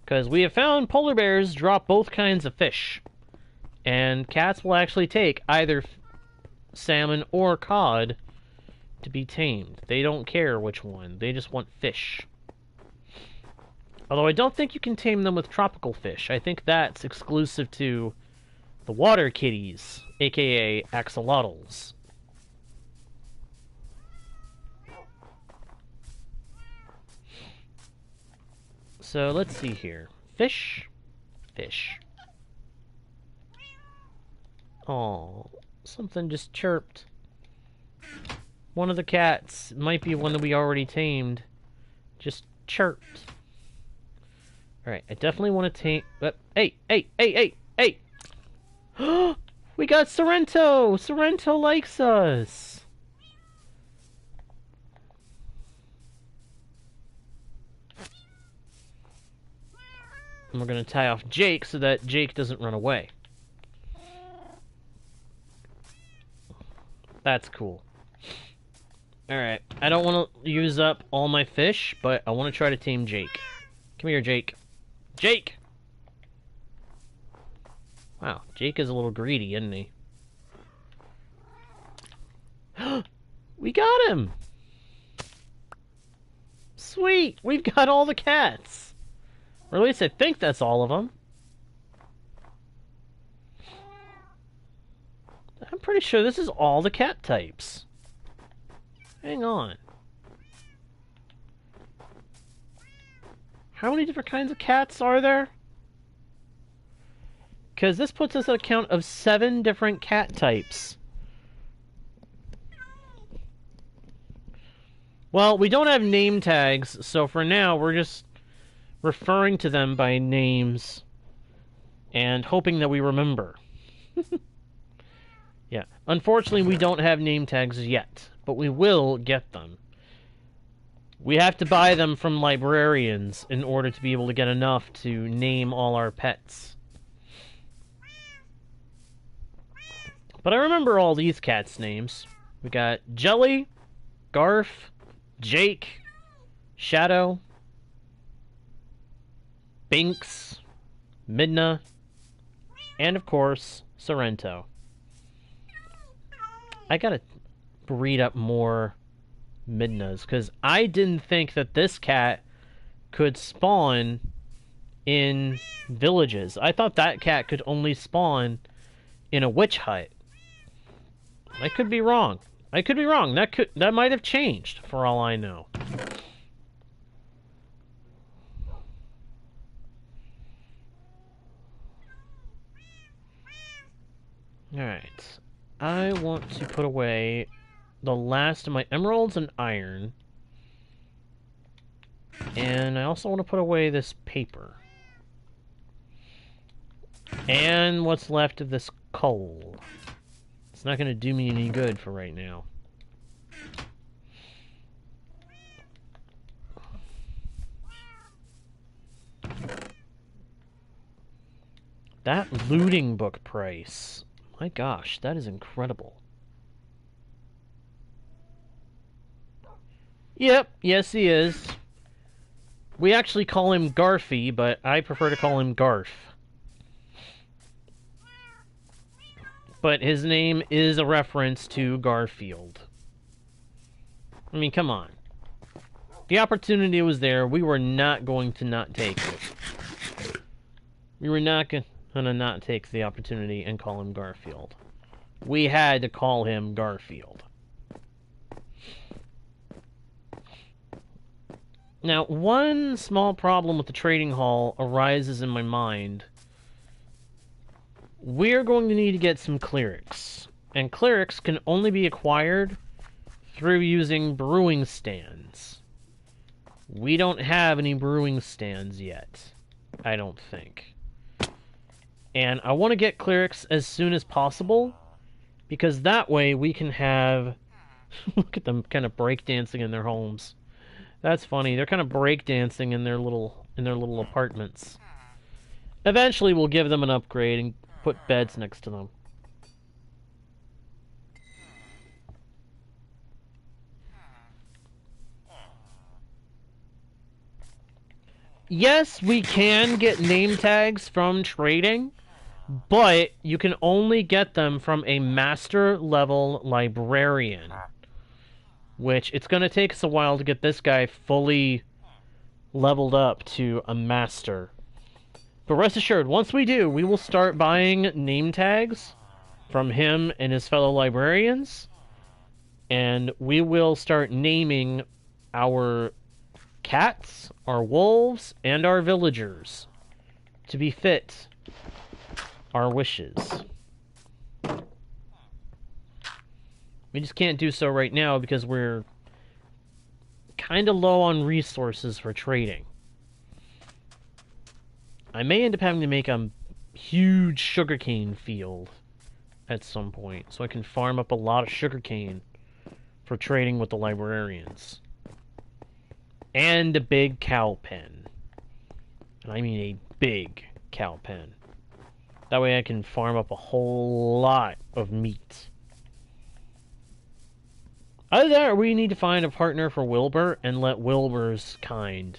Because we have found polar bears drop both kinds of fish. And cats will actually take either salmon or cod to be tamed. They don't care which one. They just want fish. Although I don't think you can tame them with tropical fish. I think that's exclusive to the water kitties, aka axolotls. So let's see here. Fish. Fish. Oh, something just chirped. One of the cats, might be one that we already tamed, just chirped. Alright, I definitely want to tame... Hey! We got Sorrento! Sorrento likes us! And we're going to tie off Jake so that Jake doesn't run away. That's cool. Alright, I don't want to use up all my fish, but I want to try to tame Jake. Come here, Jake. Jake! Wow, Jake is a little greedy, isn't he? We got him! Sweet! We've got all the cats! Or at least I think that's all of them. I'm pretty sure this is all the cat types. Hang on. How many different kinds of cats are there? Because this puts us at a count of 7 different cat types. Well, we don't have name tags, so for now we're just referring to them by names and hoping that we remember. Yeah, unfortunately we don't have name tags yet, but we will get them. We have to buy them from librarians in order to be able to get enough to name all our pets. But I remember all these cats' names. We got Jelly, Garf, Jake, Shadow, Binks, Midna, and of course, Sorrento. I gotta breed up more Midnas, because I didn't think that this cat could spawn in villages. I thought that cat could only spawn in a witch hut. I could be wrong. I could be wrong. That might have changed, for all I know. Alright. I want to put away the last of my emeralds and iron. And I also want to put away this paper. And what's left of this coal. It's not going to do me any good for right now. That looting book price. My gosh, that is incredible. Yep, yes he is. We actually call him Garfy, but I prefer to call him Garf. But his name is a reference to Garfield. I mean, come on. The opportunity was there. We were not going to not take it. We were not going to not take the opportunity and call him Garfield. We had to call him Garfield. Now, one small problem with the trading hall arises in my mind. We're going to need to get some clerics. And clerics can only be acquired through using brewing stands. We don't have any brewing stands yet, I don't think. And I want to get clerics as soon as possible, because that way we can have... Look at them kind of breakdancing in their homes. That's funny. They're kind of breakdancing in their little apartments. Eventually we'll give them an upgrade and put beds next to them. Yes, we can get name tags from trading, but you can only get them from a master level librarian. Which, it's going to take us a while to get this guy fully leveled up to a master. But rest assured, once we do, we will start buying name tags from him and his fellow librarians. And we will start naming our cats, our wolves, and our villagers to befit our wishes. We just can't do so right now because we're kind of low on resources for trading. I may end up having to make a huge sugarcane field at some point, so I can farm up a lot of sugarcane for trading with the librarians. And a big cow pen. And I mean a big cow pen. That way I can farm up a whole lot of meat. Either that, or we need to find a partner for Wilbur and let Wilbur's kind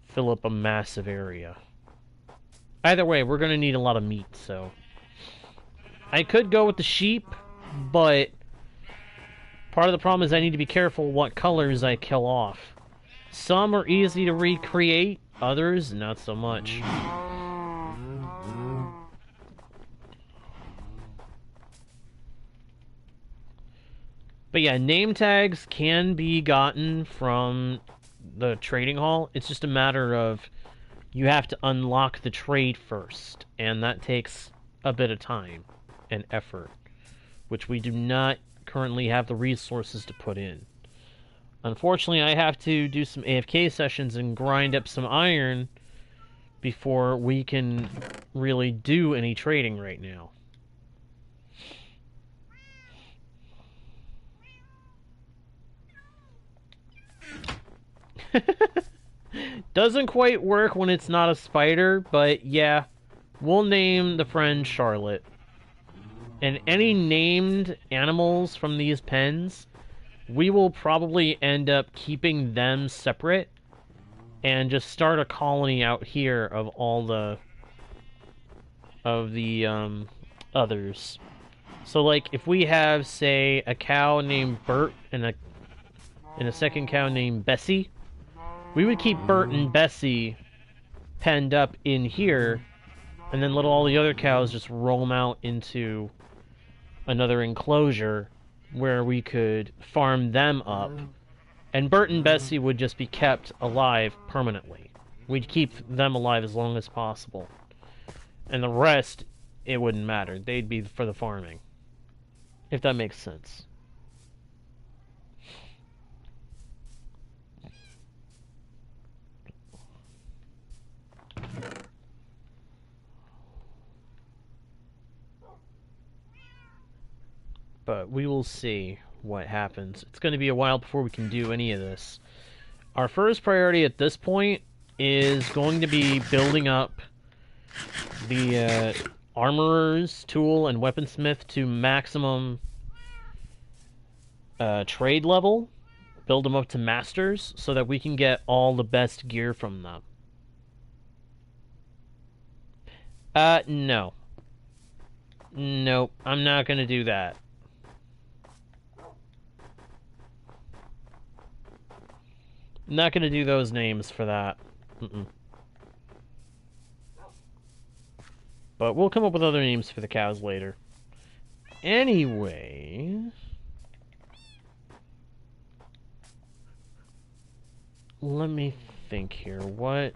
fill up a massive area. Either way, we're going to need a lot of meat, so... I could go with the sheep, but... part of the problem is I need to be careful what colors I kill off. Some are easy to recreate, others not so much. But yeah, name tags can be gotten from the trading hall. It's just a matter of you have to unlock the trade first, and that takes a bit of time and effort, which we do not currently have the resources to put in. Unfortunately, I have to do some AFK sessions and grind up some iron before we can really do any trading right now. Doesn't quite work when it's not a spider, but yeah, we'll name the friend Charlotte. And any named animals from these pens, we will probably end up keeping them separate and just start a colony out here of all the others. So like if we have, say, a cow named Bert and a second cow named Bessie, we would keep Bert and Bessie penned up in here and then let all the other cows just roam out into another enclosure where we could farm them up, and Bert and Bessie would just be kept alive permanently. We'd keep them alive as long as possible. And the rest, it wouldn't matter. They'd be for the farming. If that makes sense. But we will see what happens. It's going to be a while before we can do any of this. Our first priority at this point is going to be building up the armorer's tool and weaponsmith to maximum trade level. Build them up to masters so that we can get all the best gear from them. No. Nope, I'm not going to do that. I'm not going to do those names for that. But we'll come up with other names for the cows later. Anyway... let me think here. What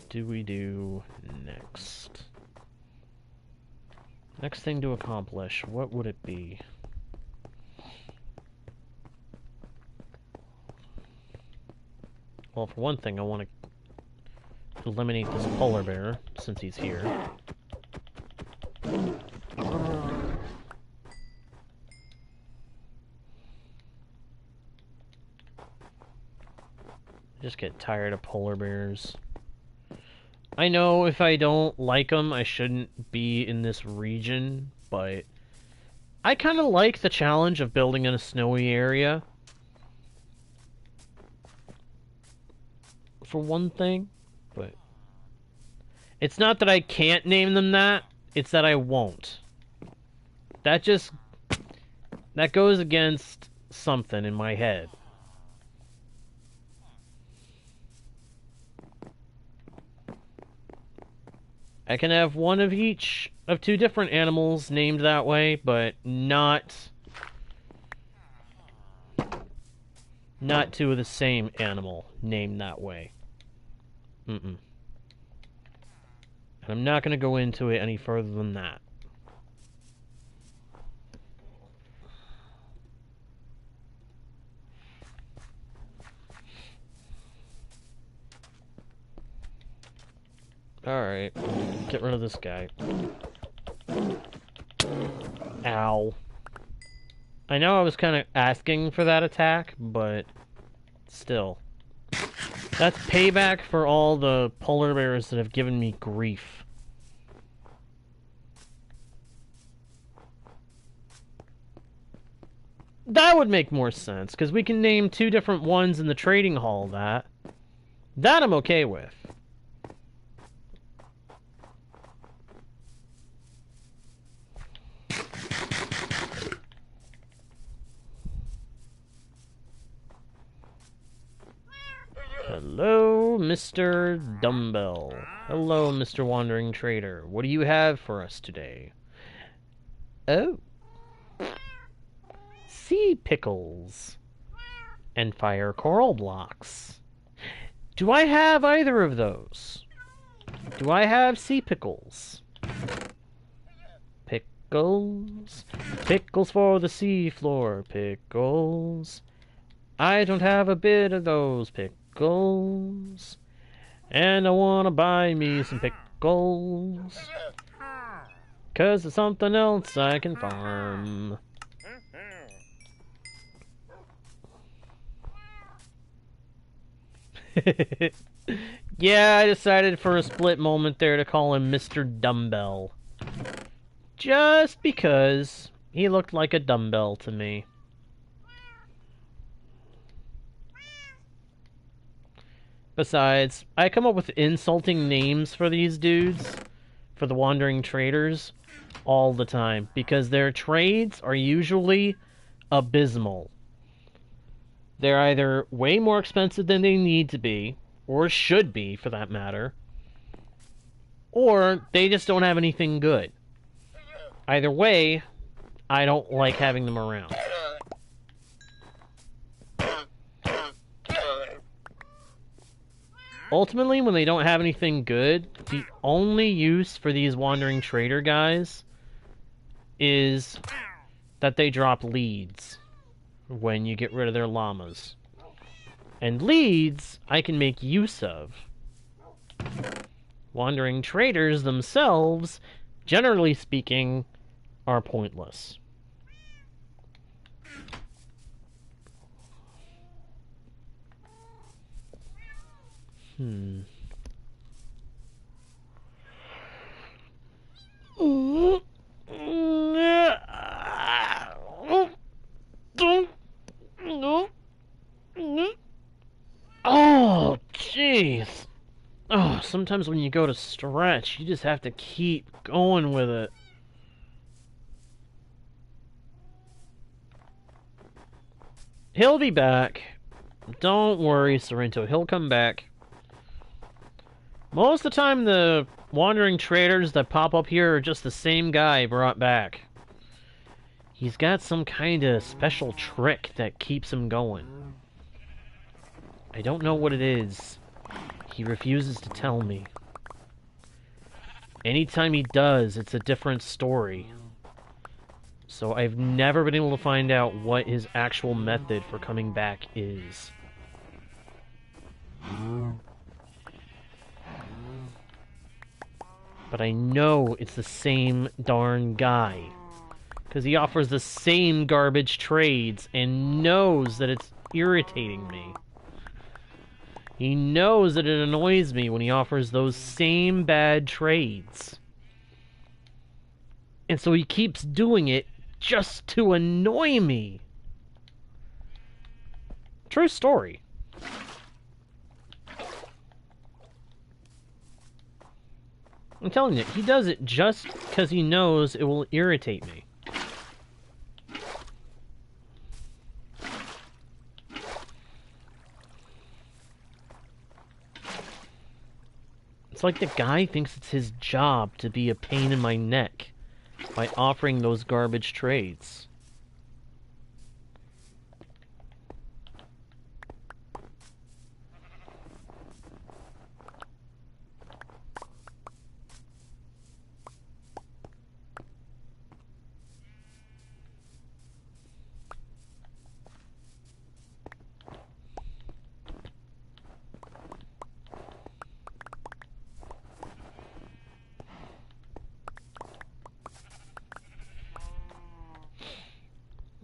do we do next? Next thing to accomplish, what would it be? Well, for one thing, I want to eliminate this polar bear, since he's here. I just get tired of polar bears. I know if I don't like them, I shouldn't be in this region, but I kind of like the challenge of building in a snowy area. For one thing, but it's not that I can't name them that, it's that I won't. That goes against something in my head. I can have one of each of two different animals named that way, but not two of the same animal named that way. And I'm not going to go into it any further than that. Alright, get rid of this guy. Ow. I know I was kind of asking for that attack, but still. That's payback for all the polar bears that have given me grief. That would make more sense, because we can name two different ones in the trading hall that. That I'm okay with. Hello, Mr. Dumbbell. Hello, Mr. Wandering Trader. What do you have for us today? Oh. Sea pickles. And fire coral blocks. Do I have either of those? Do I have sea pickles? Pickles. Pickles for the sea floor. Pickles. I don't have a bit of those pickles. And I wanna buy me some pickles, 'cause it's something else I can farm. Yeah, I decided for a split moment there to call him Mr. Dumbbell. Just because he looked like a dumbbell to me. Besides, I come up with insulting names for these dudes, for the Wandering Traders, all the time, because their trades are usually abysmal. They're either way more expensive than they need to be, or should be, for that matter, or they just don't have anything good. Either way, I don't like having them around. ultimately, when they don't have anything good, the only use for these wandering trader guys is that they drop leads when you get rid of their llamas. And leads I can make use of. Wandering traders themselves, generally speaking, are pointless. Oh, jeez. Oh, sometimes when you go to stretch, you just have to keep going with it. He'll be back. Don't worry, Sorrento. He'll come back. Most of the time, the wandering traders that pop up here are just the same guy brought back. He's got some kind of special trick that keeps him going. I don't know what it is. He refuses to tell me. Anytime he does, it's a different story. So I've never been able to find out what his actual method for coming back is. But I know it's the same darn guy. Because he offers the same garbage trades and knows that it's irritating me. He knows that it annoys me when he offers those same bad trades. And so he keeps doing it just to annoy me. True story. I'm telling you, he does it just because he knows it will irritate me. It's like the guy thinks it's his job to be a pain in my neck by offering those garbage trades.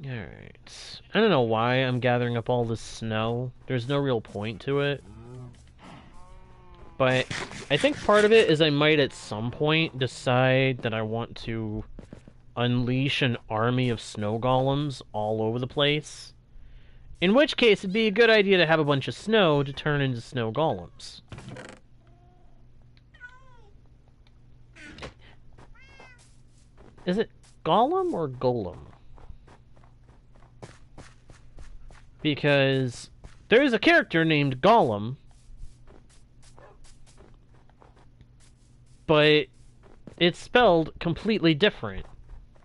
Alright. I don't know why I'm gathering up all this snow. There's no real point to it. But I think part of it is I might at some point decide that I want to unleash an army of snow golems all over the place. In which case, it'd be a good idea to have a bunch of snow to turn into snow golems. Is it golem or golem? Because there's a character named Gollum, but it's spelled completely different.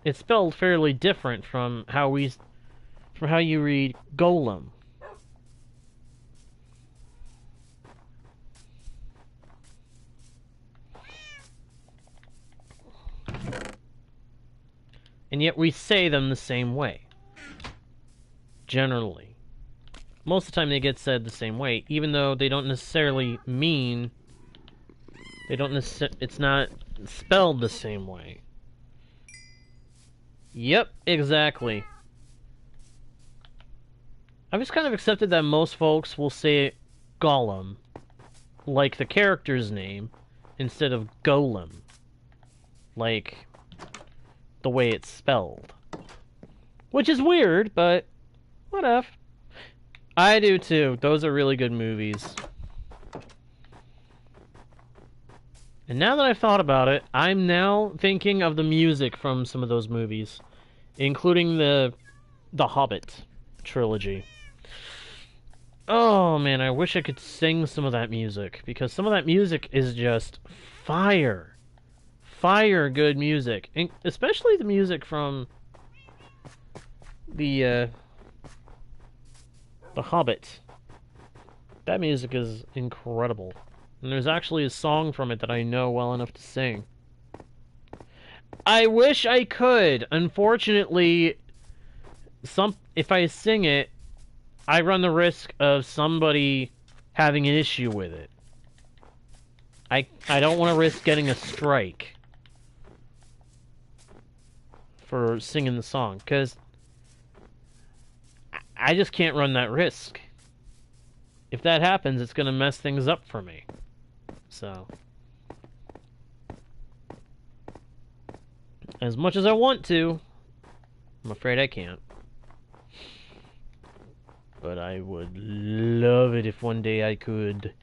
It's spelled fairly different from how you read Golem. And yet we say them the same way. Generally. Most of the time they get said the same way, even though they don't necessarily mean... it's not spelled the same way. Yep, exactly. I've just kind of accepted that most folks will say Gollum, like the character's name, instead of Golem, like the way it's spelled. Which is weird, but whatever. I do too. Those are really good movies. And now that I've thought about it, I'm now thinking of the music from some of those movies, including the Hobbit trilogy. Oh man, I wish I could sing some of that music, because some of that music is just fire. Fire good music. And especially the music from the Hobbit. That music is incredible. And there's actually a song from it that I know well enough to sing. I wish I could. Unfortunately, if I sing it, I run the risk of somebody having an issue with it. I don't want to risk getting a strike for singing the song, because I just can't run that risk. If that happens, it's going to mess things up for me. So, as much as I want to, I'm afraid I can't. But I would love it if one day I could.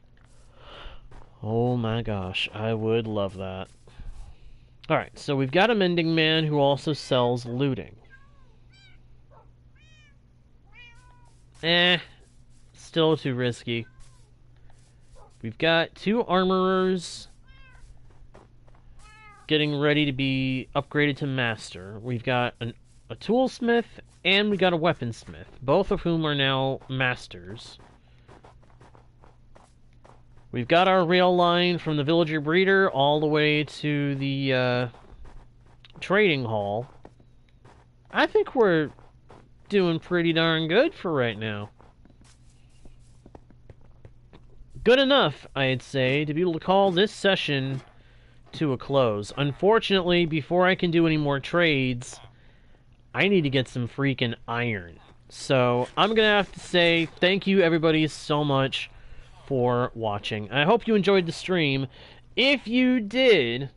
Oh my gosh, I would love that. Alright, so we've got a mending man who also sells looting. Still too risky. We've got 2 armorers getting ready to be upgraded to master. We've got a toolsmith and we got a weaponsmith, both of whom are now masters. We've got our rail line from the villager breeder all the way to the trading hall. I think we're doing pretty darn good for right now. Good enough, I'd say, to be able to call this session to a close. Unfortunately, before I can do any more trades, I need to get some freaking iron. So, I'm going to have to say thank you everybody so much for watching. I hope you enjoyed the stream. If you did,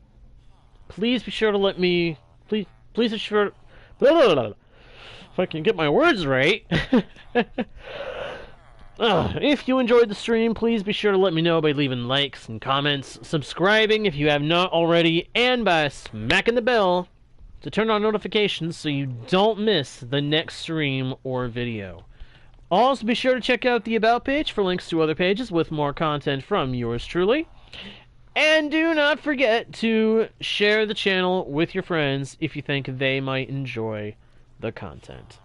please be sure to let me... Please be sure... If I can get my words right. If you enjoyed the stream, please be sure to let me know by leaving likes and comments, subscribing if you have not already, and by smacking the bell to turn on notifications so you don't miss the next stream or video. Also, be sure to check out the About page for links to other pages with more content from yours truly. And do not forget to share the channel with your friends if you think they might enjoy the content.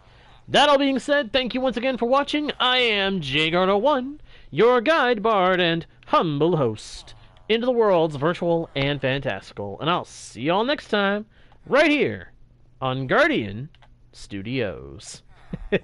That all being said, thank you once again for watching. I am JGuard01, your guide, bard, and humble host into the worlds virtual and fantastical. And I'll see you all next time, right here on Guardian Studios. Bye!